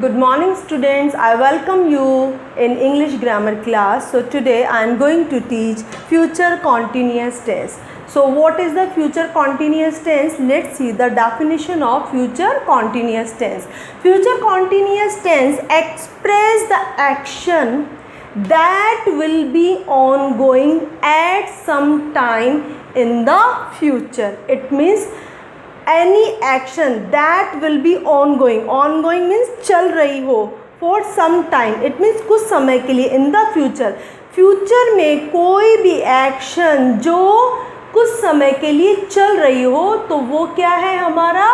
Good morning students, I welcome you in English grammar class. So today I am going to teach future continuous tense. So what is the future continuous tense? Let's see the definition of future continuous tense. Future continuous tense express the action that will be ongoing at some time in the future. It means any action that will be ongoing means चल रही हो for some time, it means कुछ समय के लिए in the future में कोई भी एक्शन जो कुछ समय के लिए चल रही हो तो वो क्या है हमारा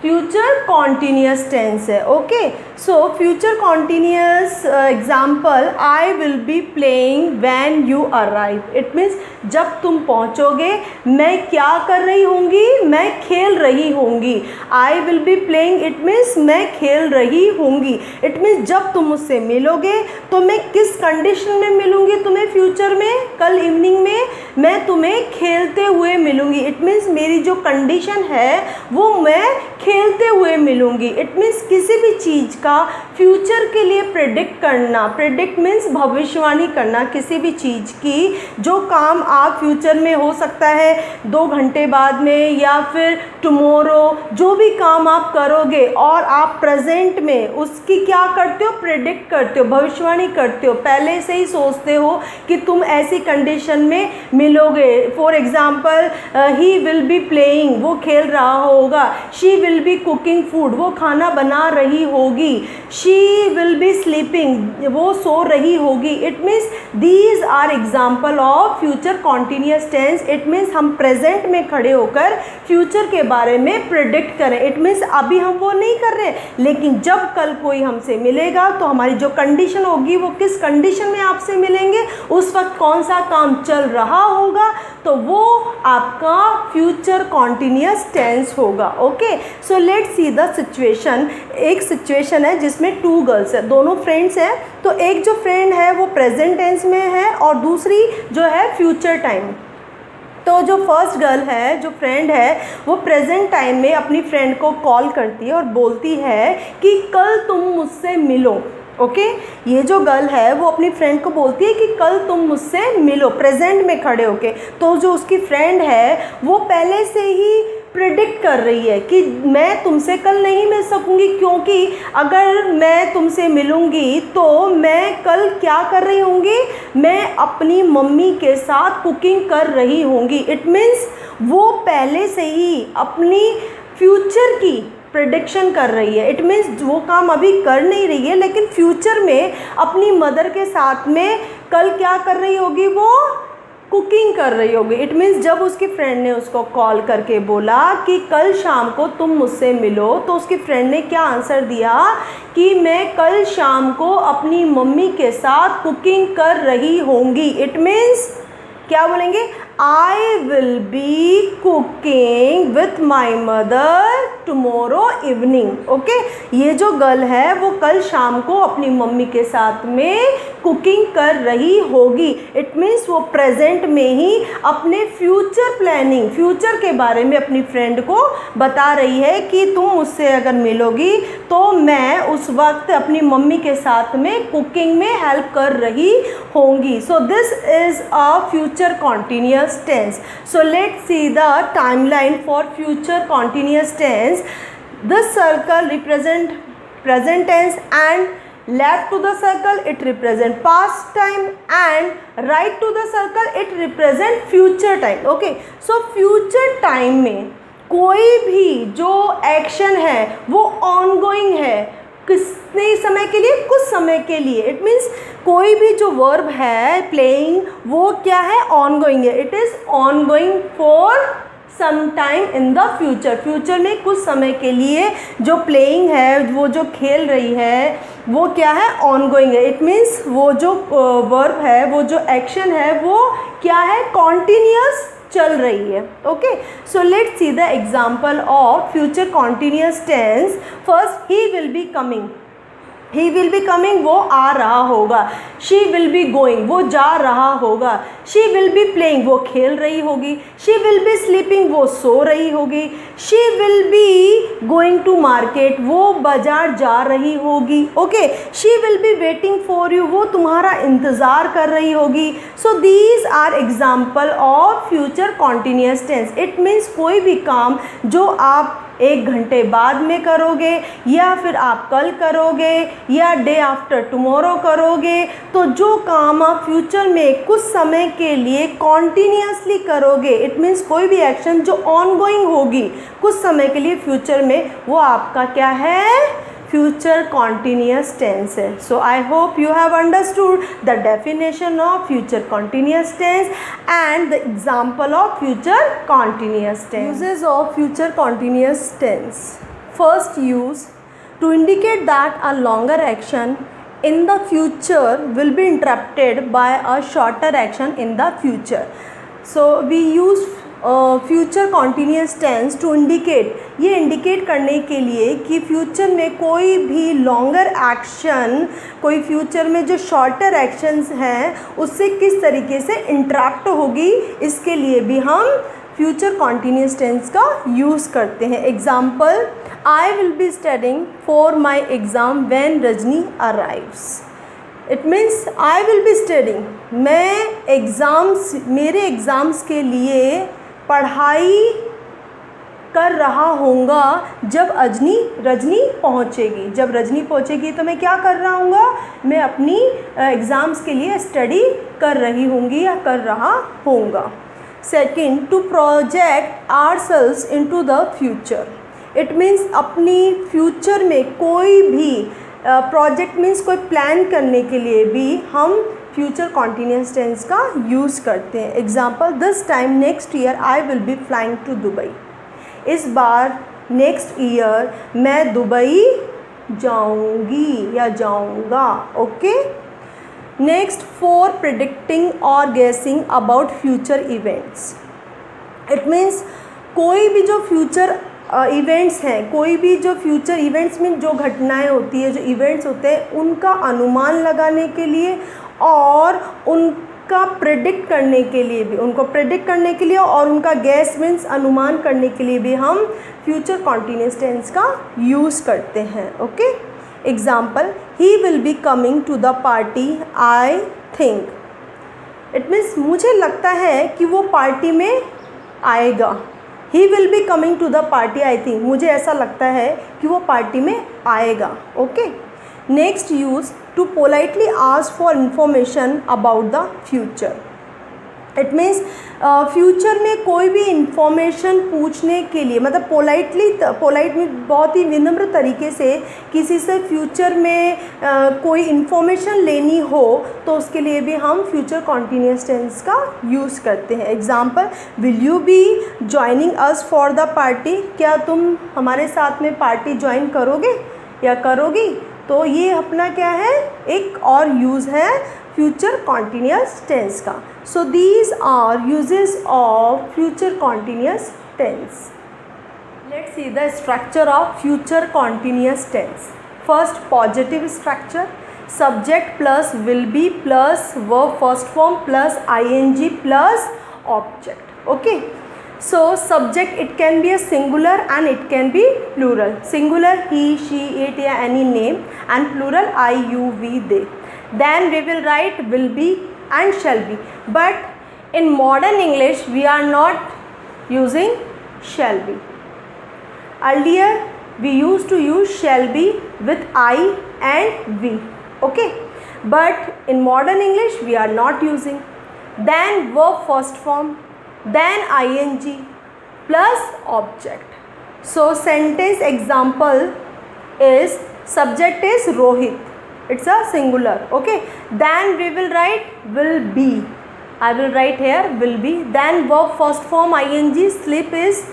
फ्यूचर कॉन्टीन्यूस टेंस है. Okay, so future continuous example, I will be playing when you arrive. It means जब तुम पहुंचोगे मैं क्या कर रही होंगी, मैं खेल रही होंगी. आई will be playing, it means मैं खेल रही होंगी. इट मीन्स जब तुम मुझसे मिलोगे तो मैं किस कंडीशन में मिलूंगी तुम्हें फ्यूचर में, कल इवनिंग में मैं तुम्हें खेलते हुए मिलूंगी. इट मीन्स मेरी जो कंडीशन है वो मैं खेलते हुए मिलूंगी. इट मीन्स किसी भी चीज़ का फ्यूचर के लिए प्रेडिक्ट करना, प्रेडिक्ट मीन्स भविष्यवाणी करना किसी भी चीज़ की, जो काम आप फ्यूचर में हो सकता है 2 घंटे बाद में या फिर टुमारो, जो भी काम आप करोगे और आप प्रेजेंट में उसकी क्या करते हो, प्रेडिक्ट करते हो, भविष्यवाणी करते हो, पहले से ही सोचते हो कि तुम ऐसी कंडीशन में मिलोगे. For example, he will be playing, वो खेल रहा होगा. She will B cooking food, वो खाना बना रही होगी. शी विल बी स्लीपिंग, वो सो रही होगी. It means these are example of future continuous tense. It means हम प्रेजेंट में खड़े होकर फ्यूचर के बारे में प्रेडिक्ट करें. इट मीन्स अभी हम वो नहीं कर रहे, लेकिन जब कल कोई हमसे मिलेगा तो हमारी जो कंडीशन होगी वो किस कंडीशन में आपसे मिलेंगे, उस वक्त कौन सा काम चल रहा होगा, तो वो आपका फ्यूचर कॉन्टीन्यूस टेंस होगा. Okay, so let's see the situation. एक सिचुएशन है जिसमें 2 गर्ल्स है, दोनों फ्रेंड्स हैं. तो एक जो फ्रेंड है वो प्रेजेंट टेंस में है और दूसरी जो है फ्यूचर टाइम. तो जो फर्स्ट गर्ल है, जो फ्रेंड है, वो प्रेजेंट टाइम में अपनी फ्रेंड को कॉल करती है और बोलती है कि कल तुम मुझसे मिलो. ओके, ये जो गर्ल है वो अपनी फ्रेंड को बोलती है कि कल तुम मुझसे मिलो, प्रेजेंट में खड़े होके. तो जो उसकी फ्रेंड है वो पहले से ही प्रेडिक्ट कर रही है कि मैं तुमसे कल नहीं मिल सकूंगी, क्योंकि अगर मैं तुमसे मिलूंगी तो मैं कल क्या कर रही होंगी, मैं अपनी मम्मी के साथ कुकिंग कर रही होंगी. इट मीन्स वो पहले से ही अपनी फ्यूचर की प्रेडिक्शन कर रही है. इट मीन्स वो काम अभी कर नहीं रही है, लेकिन फ्यूचर में अपनी मदर के साथ में कल क्या कर रही होगी, वो कुकिंग कर रही होगी. इट मीन्स जब उसकी फ्रेंड ने उसको कॉल करके बोला कि कल शाम को तुम मुझसे मिलो, तो उसकी फ्रेंड ने क्या आंसर दिया कि मैं कल शाम को अपनी मम्मी के साथ कुकिंग कर रही होंगी. इट मीन्स क्या बोलेंगे, आई will B cooking with my mother tomorrow evening. Okay, ये जो गर्ल है वो कल शाम को अपनी मम्मी के साथ में कुकिंग कर रही होगी. इट मीन्स वो प्रेजेंट में ही अपने फ्यूचर प्लानिंग, फ्यूचर के बारे में अपनी फ्रेंड को बता रही है कि तुम मुझसे अगर मिलोगी तो मैं उस वक्त अपनी मम्मी के साथ में कुकिंग में हेल्प कर रही होंगी. So this is a future continuous tense. So let's see the timeline for future continuous tense. This circle represent present tense and left to the circle it represent past time and right to the circle it represent future time. Okay, so future time में कोई भी जो action है वो ongoing है, कितने समय के लिए, कुछ समय के लिए. इट मीन्स कोई भी जो वर्ब है प्लेइंग वो क्या है, ऑनगोइंग है. It is ongoing for some time in the future. Future में कुछ समय के लिए जो प्लेइंग है, वो जो खेल रही है, वो क्या है, ऑनगोइंग है. इट मीन्स वो जो वर्ब है, वो जो एक्शन है वो क्या है, कॉन्टीन्यूस चल रही है. Okay, so let's see the example of future continuous tense. First, he will be coming. He will be coming वो आ रहा होगा, शी विल बी गोइंग वो जा रहा होगा, शी विल बी प्लेइंग वो खेल रही होगी, शी विल बी स्लीपिंग वो सो रही होगी, she will be going to market वो बाजार जा रही होगी, okay, she will be waiting for you वो तुम्हारा इंतज़ार कर रही होगी. So these are example of future continuous tense. It means कोई भी काम जो आप 1 घंटे बाद में करोगे या फिर आप कल करोगे या डे आफ्टर टुमारो करोगे, तो जो काम आप फ्यूचर में कुछ समय के लिए कॉन्टीन्यूअसली करोगे, इट मीन्स कोई भी एक्शन जो ऑनगोइंग होगी कुछ समय के लिए फ्यूचर में, वो आपका क्या है, फ्यूचर कॉन्टीन्यूअस टेंस है. So I hope you have understood the definition of future continuous tense and the example of future continuous tense. Uses of future continuous tense. First use to indicate that a longer action in the future will be interrupted by a shorter action in the future. So we use future continuous tense to indicate, ये indicate करने के लिए कि future में कोई भी longer action, कोई future में जो शॉर्टर एक्शंस हैं उससे किस तरीके से इंटरप्ट होगी, इसके लिए भी हम फ्यूचर कॉन्टीन्यूअस टेंस का यूज़ करते हैं. Example, I will be studying for my exam when Rajni arrives. It means I will be studying, मैं एग्ज़ाम्स, मेरे एग्ज़ाम्स के लिए पढ़ाई कर रहा होऊंगा जब रजनी पहुंचेगी. जब रजनी पहुंचेगी तो मैं क्या कर रहा हूँगा, मैं अपनी एग्ज़ाम्स के लिए स्टडी कर रही होंगी या कर रहा होऊंगा. Second, to project ourselves into the future. It means अपनी फ्यूचर में कोई भी प्रोजेक्ट मीन्स कोई प्लान करने के लिए भी हम फ्यूचर कॉन्टीन्यूअस टेंस का यूज़ करते हैं. Example, this time next year I will be flying to Dubai. इस बार नेक्स्ट ईयर मैं दुबई जाऊंगी या जाऊंगा. ओके. नेक्स्ट, फॉर प्रिडिक्टिंग और guessing about future events. It means कोई भी जो फ्यूचर इवेंट्स हैं, कोई भी जो फ्यूचर इवेंट्स में जो घटनाएं होती है, जो इवेंट्स होते हैं, उनका अनुमान लगाने के लिए और उनका प्रेडिक्ट करने के लिए भी, उनको प्रेडिक्ट करने के लिए और उनका गैस मीन्स अनुमान करने के लिए भी हम फ्यूचर कॉन्टीन्यूअस टेंस का यूज़ करते हैं. Okay. Example, he will be coming to the party I think. It means मुझे लगता है कि वो पार्टी में आएगा. He will be coming to the party I think, मुझे ऐसा लगता है कि वो पार्टी में आएगा. Okay. Next use, to politely ask for information about the future. It means future में कोई भी इंफॉर्मेशन पूछने के लिए, मतलब पोलाइट में बहुत ही विनम्र तरीके से किसी से फ्यूचर में कोई इंफॉर्मेशन लेनी हो, तो उसके लिए भी हम फ्यूचर कॉन्टीन्यूअस टेंस का यूज़ करते हैं. Example, will you B joining us for the party. क्या तुम हमारे साथ में पार्टी ज्वाइन करोगे या करोगी. तो ये अपना क्या है, एक और यूज़ है फ्यूचर कॉन्टीन्यूअस टेंस का. So these are uses of future continuous tense. Let's see the structure of future continuous tense. First, positive structure, subject plus will be plus verb first form plus ing plus object. Okay. So subject, it can be a singular and it can be plural. Singular he, she, it या any name, and plural I, you, we, they. Then we will write will be and shall be. But in modern English we are not using shall be. Earlier we used to use shall be with I and we. Okay. But in modern English we are not using. Then verb first form, then ing plus object. So sentence example is, subject is Rohit, it's a singular. Okay. Then we will write will be. I will write here will be. Then verb first form ing, sleep is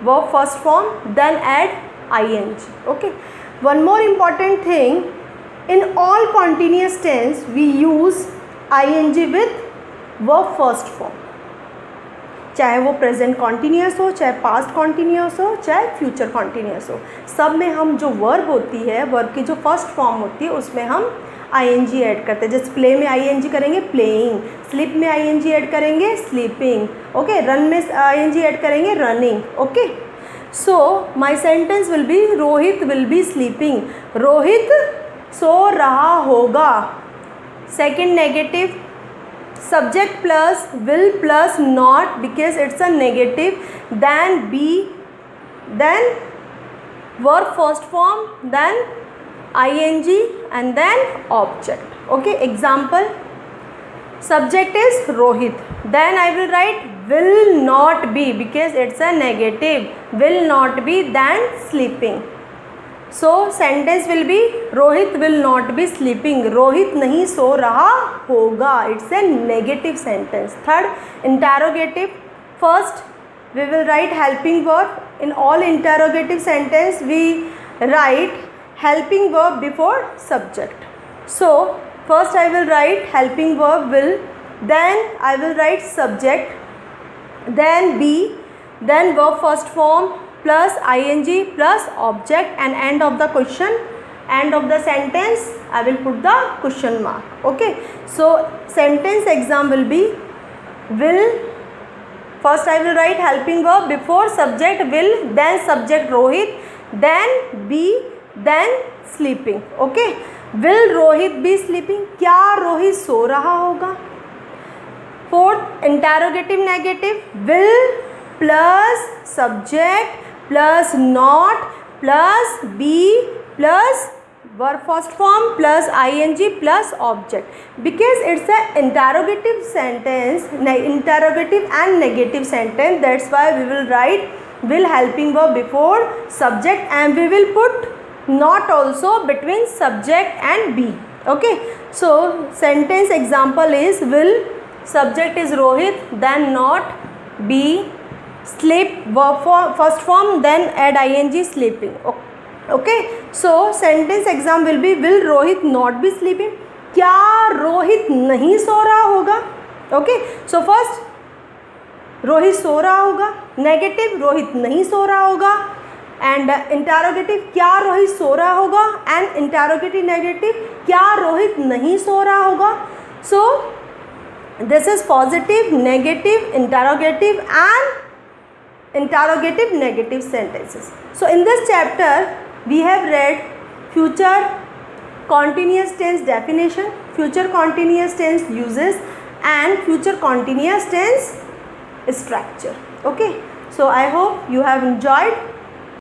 verb first form, then add ing. Okay. One more important thing, in all continuous tense we use ing with verb first form. चाहे वो present continuous हो, चाहे past continuous हो, चाहे future continuous हो, सब में हम जो वर्ब होती है, वर्ब की जो फर्स्ट फॉर्म होती है उसमें हम ing ऐड करते हैं। जैसे प्ले में ing करेंगे प्लेइंग, स्लीप में ing ऐड करेंगे स्लीपिंग, ओके, रन में ing ऐड करेंगे running, okay. So my sentence will be Rohit will be sleeping, Rohit सो रहा होगा। Second negative, subject plus will plus not because it's a negative, then be, then verb first form, then ing and then object, okay। Example, subject is Rohit, then I will write will not be because it's a negative, will not be, then sleeping। So sentence will be Rohit will not be sleeping, Rohit नहीं सो रहा होगा, it's a negative sentence। Third, interrogative, first we will write helping verb, in all interrogative sentence we write helping verb before subject। So first I will write helping verb will, then I will write subject, then be, then verb first form plus ing plus object, and end of the question, end of the sentence I will put the question mark, okay। So sentence exam will be will, first I will write helping verb before subject will, then subject Rohit, then be, then sleeping, okay। will Rohit be sleeping, क्या रोहित सो रहा होगा। Fourth, interrogative negative, will plus subject plus not plus be plus verb first form plus ing plus object, because it's a interrogative sentence, interrogative and negative sentence, that's why we will write will helping verb before subject, and we will put not also between subject and be, okay। So sentence example is will, subject is Rohit, then not, be, sleep verb first form, then add ing sleeping, okay। So sentence exam will be will Rohit not be sleeping, क्या रोहित नहीं सो रहा होगा, okay। So first Rohit सो रहा होगा, negative Rohit नहीं सो रहा होगा, एंड इंटरोगेटिव क्या रोहित सो रहा होगा, एंड इंटरोगेटिव नेगेटिव क्या रोहित नहीं सो रहा होगा। सो this is positive, negative, interrogative and interrogative negative sentences। So in this chapter we have read future continuous tense definition, future continuous tense uses and future continuous tense structure, okay। So I hope you have enjoyed